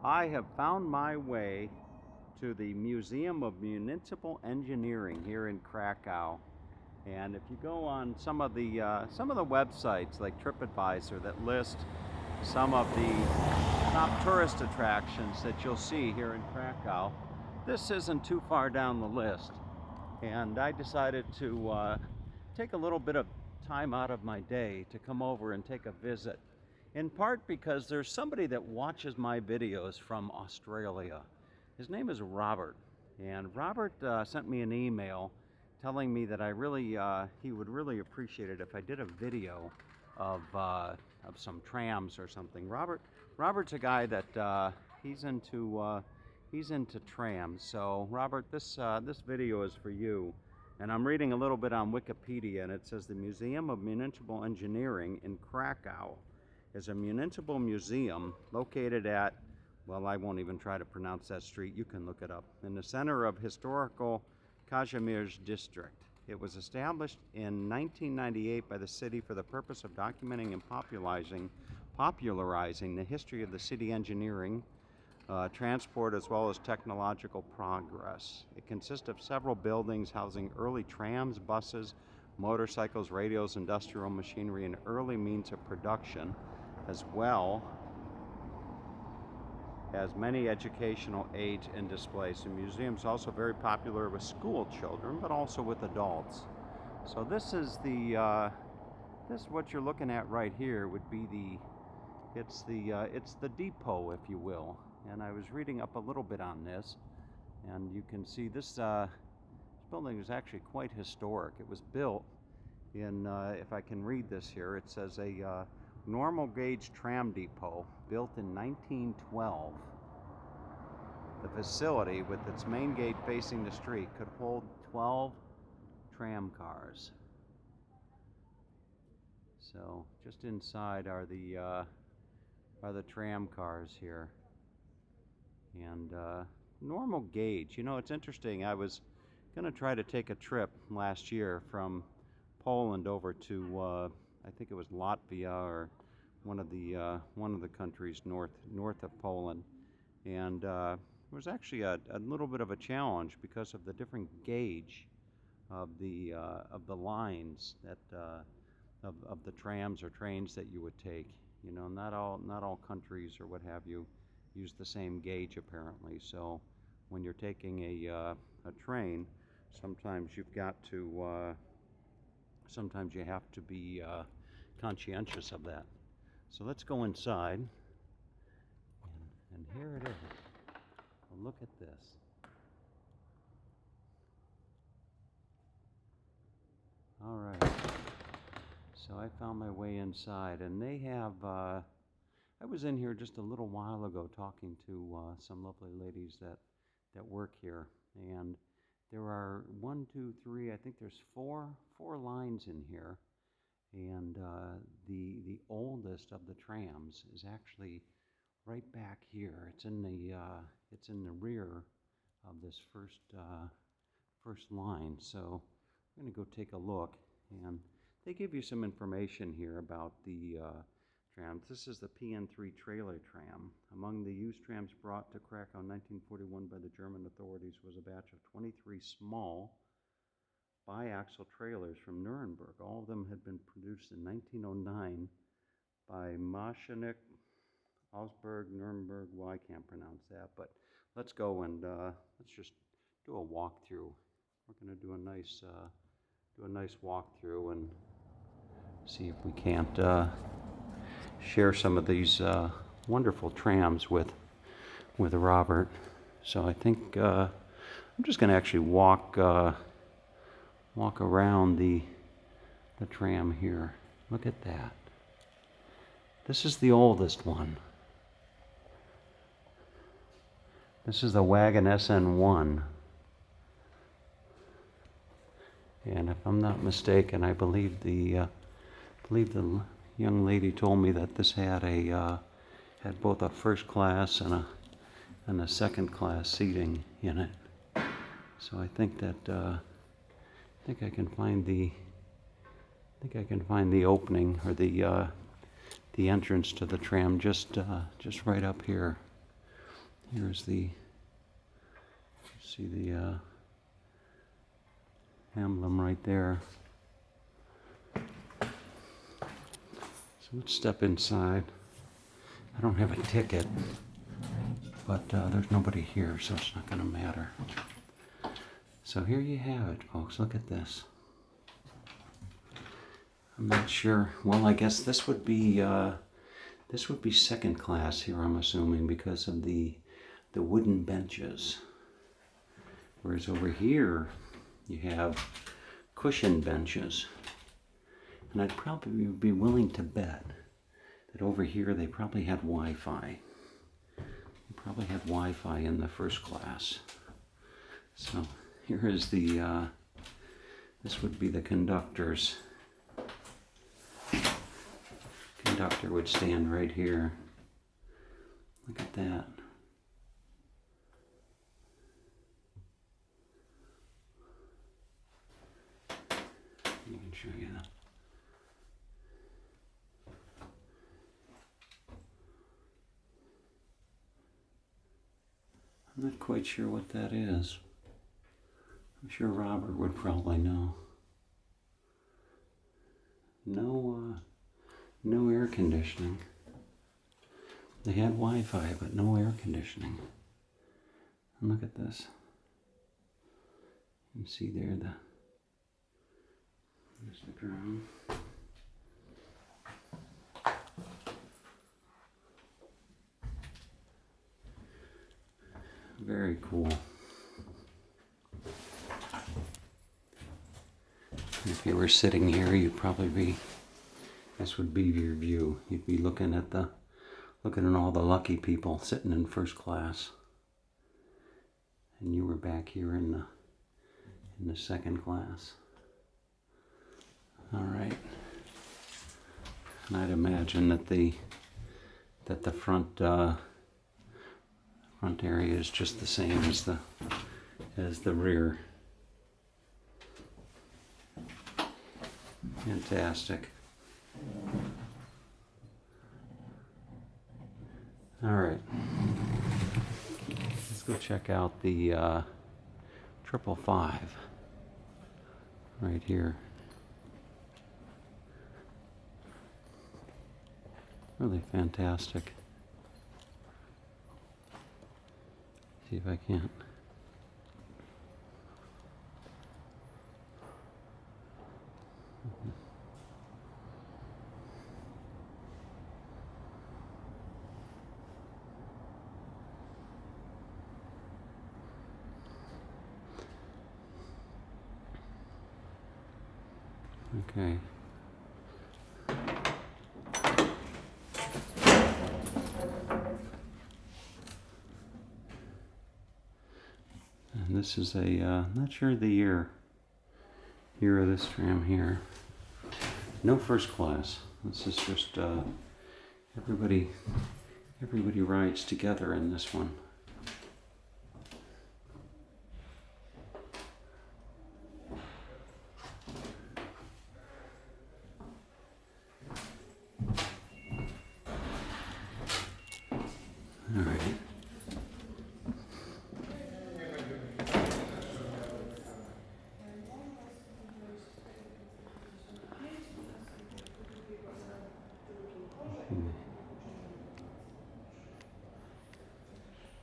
I have found my way to the Museum of Municipal Engineering here in Krakow. And if you go on some of the websites like TripAdvisor that list some of the top tourist attractions that you'll see here in Krakow, this isn't too far down the list. And I decided to take a little bit of time out of my day to come over and take a visit. In part because there's somebody that watches my videos from Australia. His name is Robert, and Robert sent me an email telling me that he would really appreciate it if I did a video of some trams or something. Robert's a guy that he's into trams. So Robert, this video is for you. And I'm reading a little bit on Wikipedia, and it says the Museum of Municipal Engineering in Krakow is a municipal museum located at, well, I won't even try to pronounce that street, you can look it up, in the center of historical Kazimierz district. It was established in 1998 by the city for the purpose of documenting and popularizing the history of the city engineering, transport, as well as technological progress. It consists of several buildings housing early trams, buses, motorcycles, radios, industrial machinery, and early means of production, as well as many educational aids and displays. The museum is also very popular with school children, but also with adults. So this is what you're looking at right here would be it's the depot, if you will. And I was reading up a little bit on this, and you can see this building is actually quite historic. It was built in, if I can read this here, it says a normal gauge tram depot built in 1912. The facility, with its main gate facing the street, could hold 12 tram cars. So just inside are the tram cars here. And normal gauge, you know, it's interesting. I was going to try to take a trip last year from Poland over to I think it was Latvia or one of the countries north of Poland, and it was actually a little bit of a challenge because of the different gauge of the lines that of the trams or trains that you would take. You know, not all countries or what have you use the same gauge apparently. So when you're taking a train, sometimes you've got to sometimes you have to be conscientious of that. So let's go inside, and here it is. Well, look at this. All right. So I found my way inside, and they have. I was in here just a little while ago talking to some lovely ladies that work here, and there are 1, 2, 3. I think there's four lines in here, and the oldest of the trams is actually right back here. It's in the rear of this first line. So I'm going to go take a look, and they give you some information here about the trams. This is the Pn3 Trailer Tram. Among the used trams brought to Krakow in 1941 by the German authorities was a batch of 23 small biaxial trailers from Nuremberg. All of them had been produced in 1909 by Maschinuk, Augsburg, Nuremberg. Well, I can't pronounce that, but let's go and let's just do a walkthrough. We're going to do a nice walkthrough and see if we can't share some of these wonderful trams with Robert. So I think I'm just going to actually walk around the tram here. Look at that. This is the oldest one. This is the Wagon SN1. And if I'm not mistaken, I believe the young lady told me that this had had both a first class and a second class seating in it. So I think that I can find the opening or the entrance to the tram just right up here. Here's the, see the emblem right there. So let's step inside. I don't have a ticket, but there's nobody here, so it's not going to matter. So here you have it, folks. Look at this. I'm not sure. Well, I guess this would be second class here, I'm assuming, because of the wooden benches. Whereas over here, you have cushion benches. And I'd probably be willing to bet that over here they probably had Wi-Fi. They probably had Wi-Fi in the first class. So here is the, this would be the conductors. Conductor would stand right here. Look at that. I can show you that. I'm not quite sure what that is. I'm sure Robert would probably know. No air conditioning. They had Wi-Fi, but no air conditioning. And look at this. You can see there there's the ground. Very cool. If you were sitting here, you'd probably be, this would be your view. You'd be looking at all the lucky people sitting in first class. And you were back here in the second class. All right. And I'd imagine that the front area is just the same as the rear. Fantastic. All right. Let's go check out the 555 right here. Really fantastic. See if I can't. Okay. And this is not sure the year of this tram here. No first class. This is just everybody rides together in this one. All right.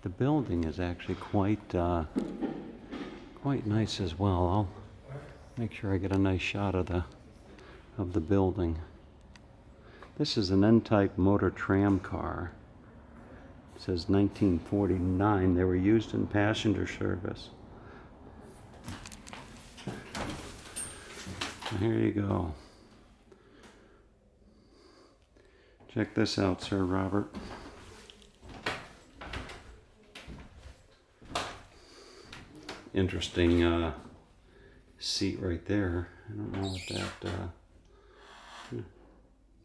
The building is actually quite nice as well. I'll make sure I get a nice shot of the building. This is an N-type motor tram car. It says 1949. They were used in passenger service. Here you go. Check this out, Sir Robert. Interesting seat right there. I don't know what that,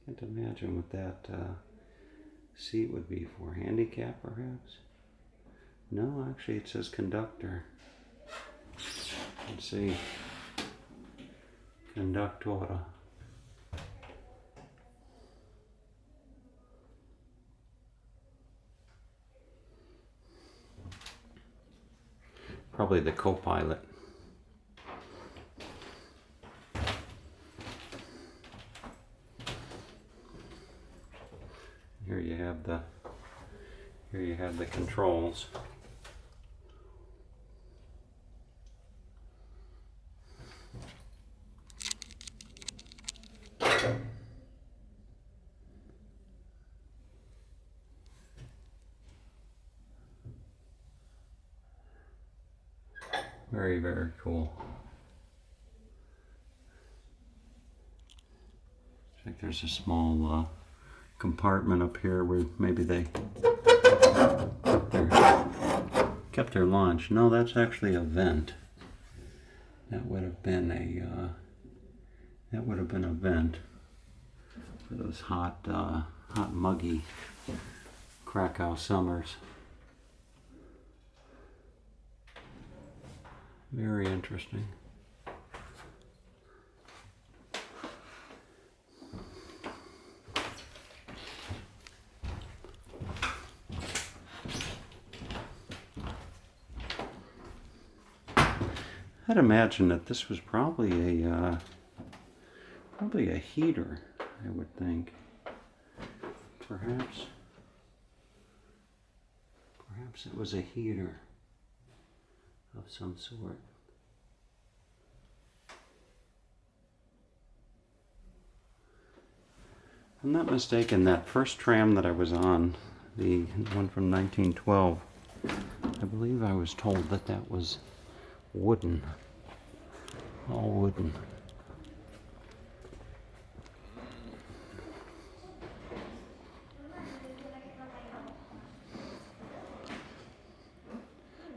can't imagine what that seat would be for. Handicap, perhaps? No, actually it says conductor. Let's see. Conductora. Probably the co-pilot. Here you have the controls. Very, very cool. Looks like there's a small compartment up here where maybe they kept their lunch. No, that's actually a vent. That would have been a vent for those hot, muggy Krakow summers. Very interesting. I'd imagine that this was probably a heater, I would think. Perhaps it was a heater of some sort. If I'm not mistaken, that first tram that I was on, the one from 1912, I believe I was told that that was wooden, all wooden.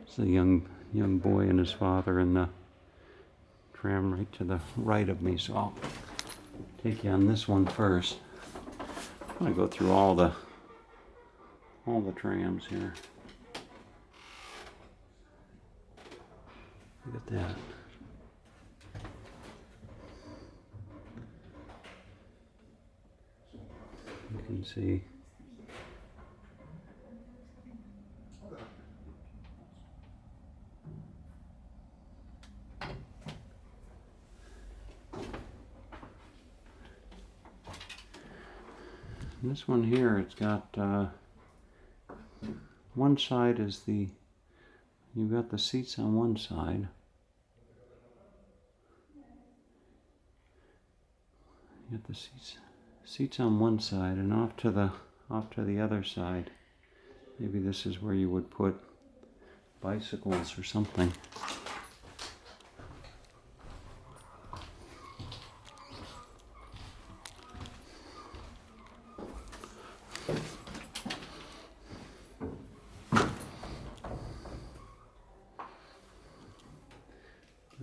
It's a young boy and his father in the tram right to the right of me, so I'll take you on this one first. I'm gonna go through all the trams here. Look at that. You can see this one here, it's got one side is you've got the seats on one side. You got the seats on one side, and off to the other side. Maybe this is where you would put bicycles or something.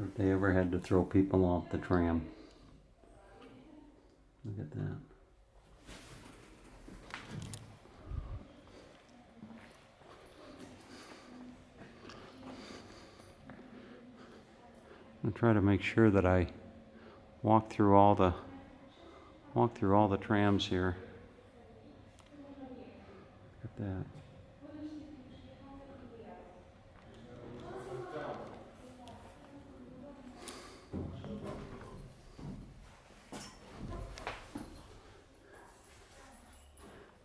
If they ever had to throw people off the tram. Look at that. I'll try to make sure that I walk through all the trams here. Look at that.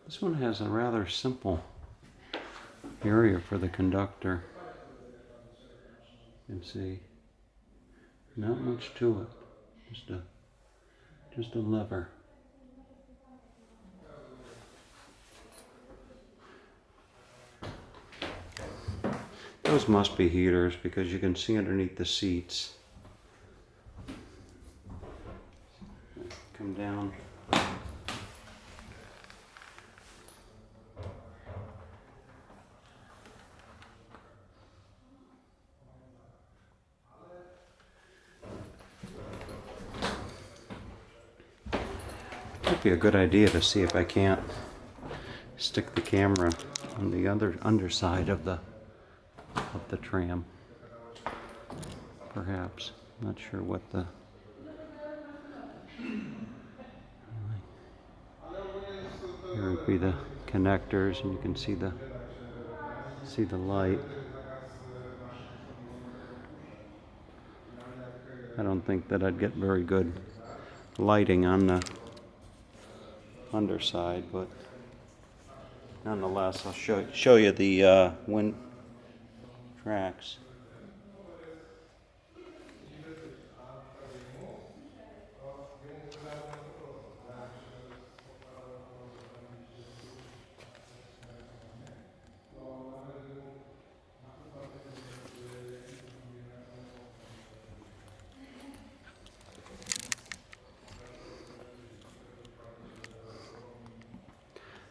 This one has a rather simple area for the conductor. You can see not much to it, just a lever. Those must be heaters because you can see underneath the seats. Come down. Might be a good idea to see if I can't stick the camera on the underside of the tram. Perhaps. Not sure what the here would be the connectors, and you can see the light. I don't think that I'd get very good lighting on the underside, but nonetheless, I'll show you the wind tracks.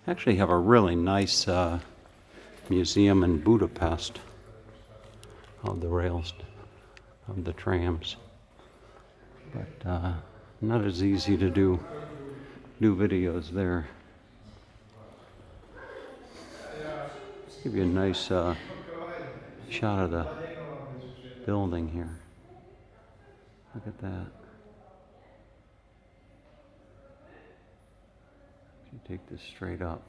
Actually have a really nice museum in Budapest of the rails, of the trams, but not as easy to do videos there. Give you a nice shot of the building here. Look at that. If you take this straight up.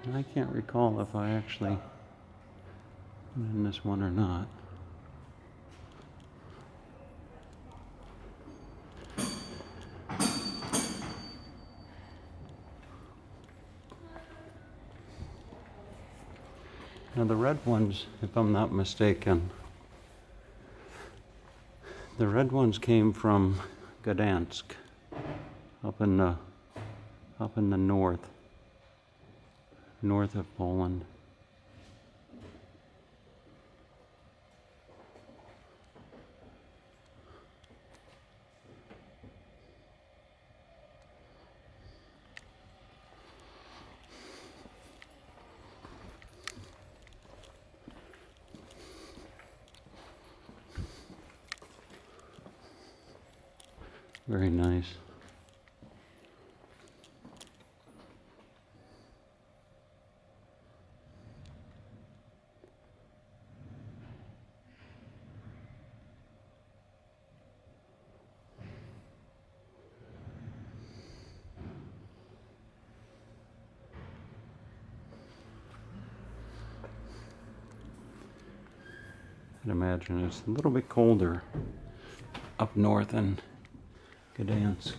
And I can't recall if I actually put in this one or not. Now the red ones, if I'm not mistaken, the red ones came from Gdansk, up in the north of Poland. Very nice. I'd imagine it's a little bit colder up north in Gdansk.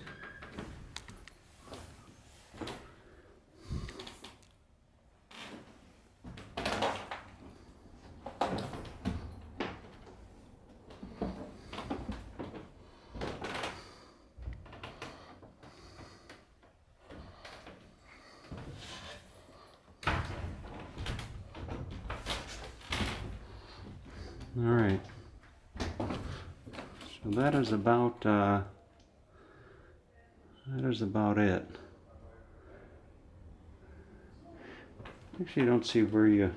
All right. So that is about it. Actually, I don't see where you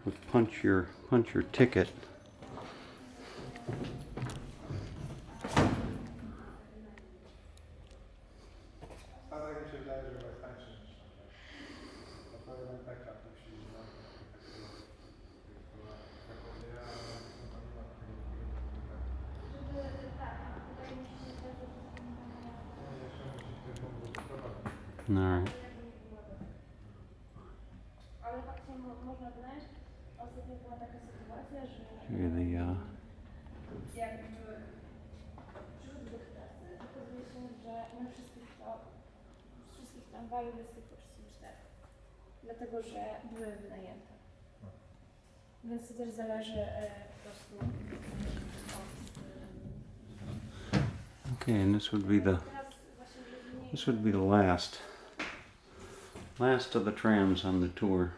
would punch your ticket. All right. Show you the dlatego, że były wynajęte. Więc to też zależy po prostu od... Okay, and this would be the last of the trams on the tour.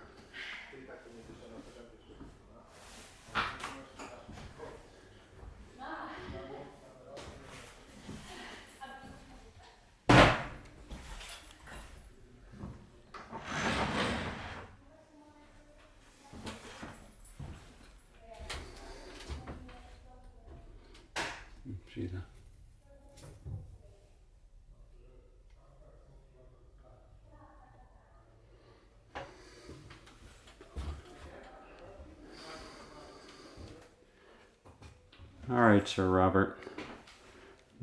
See that? All right, Sir Robert,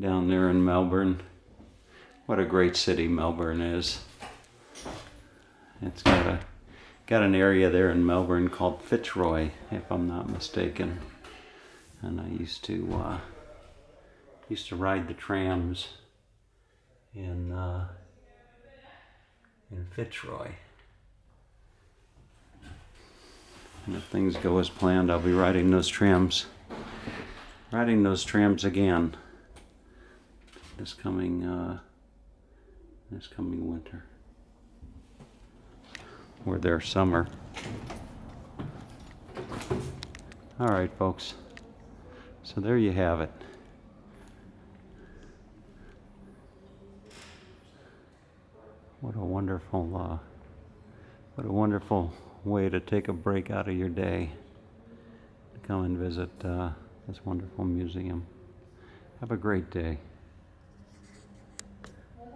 down there in Melbourne. What a great city Melbourne is. It's got an area there in Melbourne called Fitzroy, if I'm not mistaken. And I used to ride the trams in Fitzroy. And if things go as planned, I'll be riding those trams again this coming winter, or their summer. All right, folks. So there you have it. What a wonderful way to take a break out of your day to come and visit this wonderful museum. Have a great day.